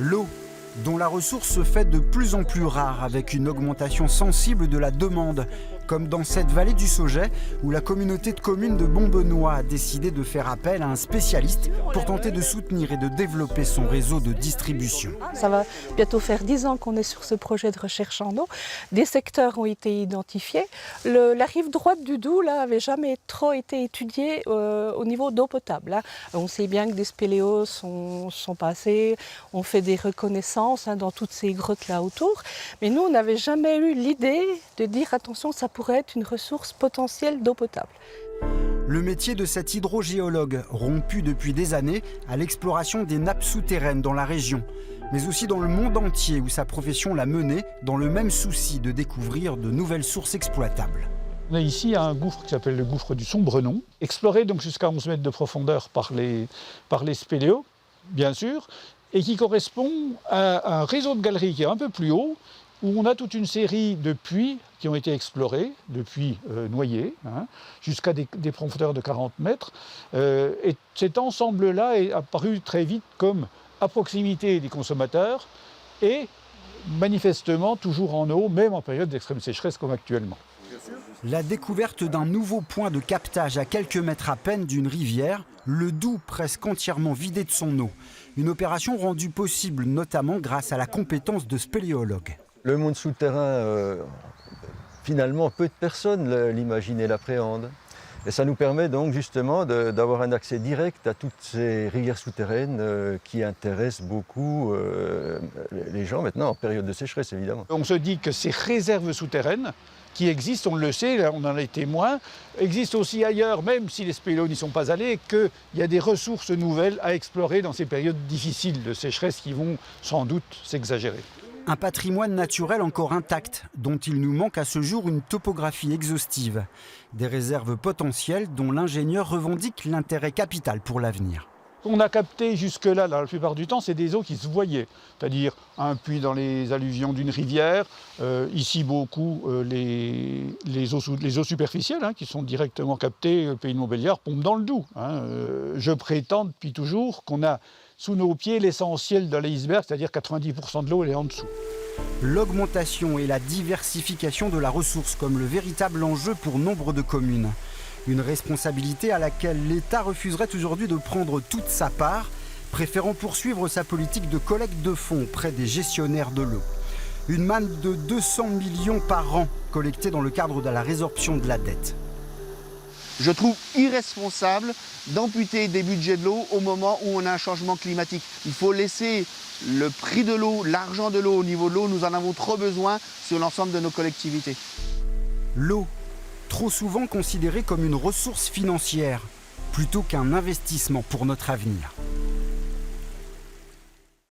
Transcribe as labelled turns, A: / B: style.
A: L'eau, dont la ressource se fait de plus en plus rare avec une augmentation sensible de la demande, comme dans cette vallée du Sauget où la communauté de communes de Bombenois a décidé de faire appel à un spécialiste pour tenter de soutenir et de développer son réseau de distribution.
B: Ça va bientôt faire 10 ans qu'on est sur ce projet de recherche en eau. Des secteurs ont été identifiés. La rive droite du Doubs n'avait jamais trop été étudiée au niveau d'eau potable. On sait bien que des spéléos sont passés, on fait des reconnaissances dans toutes ces grottes là autour. Mais nous, on n'avait jamais eu l'idée de dire attention, ça pourrait être une ressource potentielle d'eau potable.
A: Le métier de cet hydrogéologue, rompu depuis des années à l'exploration des nappes souterraines dans la région, mais aussi dans le monde entier où sa profession l'a mené dans le même souci de découvrir de nouvelles sources exploitables.
C: On est ici à un gouffre qui s'appelle le gouffre du Sombrenon, exploré donc jusqu'à 11 mètres de profondeur par les spéléos, bien sûr, et qui correspond à un réseau de galeries qui est un peu plus haut, où on a toute une série de puits qui ont été explorés, de puits noyés, jusqu'à des profondeurs de 40 mètres. Et cet ensemble-là est apparu très vite comme à proximité des consommateurs et manifestement toujours en eau, même en période d'extrême sécheresse comme actuellement.
A: La découverte d'un nouveau point de captage à quelques mètres à peine d'une rivière, le Doubs presque entièrement vidé de son eau. Une opération rendue possible notamment grâce à la compétence de spéléologues.
D: Le monde souterrain, finalement, peu de personnes l'imaginent et l'appréhendent. Et ça nous permet donc justement d'avoir un accès direct à toutes ces rivières souterraines qui intéressent beaucoup les gens maintenant en période de sécheresse, évidemment.
C: On se dit que ces réserves souterraines qui existent, on le sait, on en est témoin, existent aussi ailleurs, même si les spéléos n'y sont pas allés, qu'il y a des ressources nouvelles à explorer dans ces périodes difficiles de sécheresse qui vont sans doute s'exagérer.
A: Un patrimoine naturel encore intact, dont il nous manque à ce jour une topographie exhaustive. Des réserves potentielles dont l'ingénieur revendique l'intérêt capital pour l'avenir.
C: On a capté jusque-là, la plupart du temps, c'est des eaux qui se voyaient. C'est-à-dire un puits dans les alluvions d'une rivière, ici beaucoup les eaux superficielles qui sont directement captées, le pays de Montbéliard pompe dans le Doubs. Je prétends depuis toujours qu'on a sous nos pieds l'essentiel de l'iceberg, c'est-à-dire 90% de l'eau elle est en dessous.
A: L'augmentation et la diversification de la ressource comme le véritable enjeu pour nombre de communes. Une responsabilité à laquelle l'État refuserait aujourd'hui de prendre toute sa part, préférant poursuivre sa politique de collecte de fonds auprès des gestionnaires de l'eau. Une manne de 200 millions par an collectée dans le cadre de la résorption de la dette.
E: Je trouve irresponsable d'amputer des budgets de l'eau au moment où on a un changement climatique. Il faut laisser le prix de l'eau, l'argent de l'eau au niveau de l'eau, nous en avons trop besoin sur l'ensemble de nos collectivités.
A: L'eau, trop souvent considérée comme une ressource financière, plutôt qu'un investissement pour notre avenir.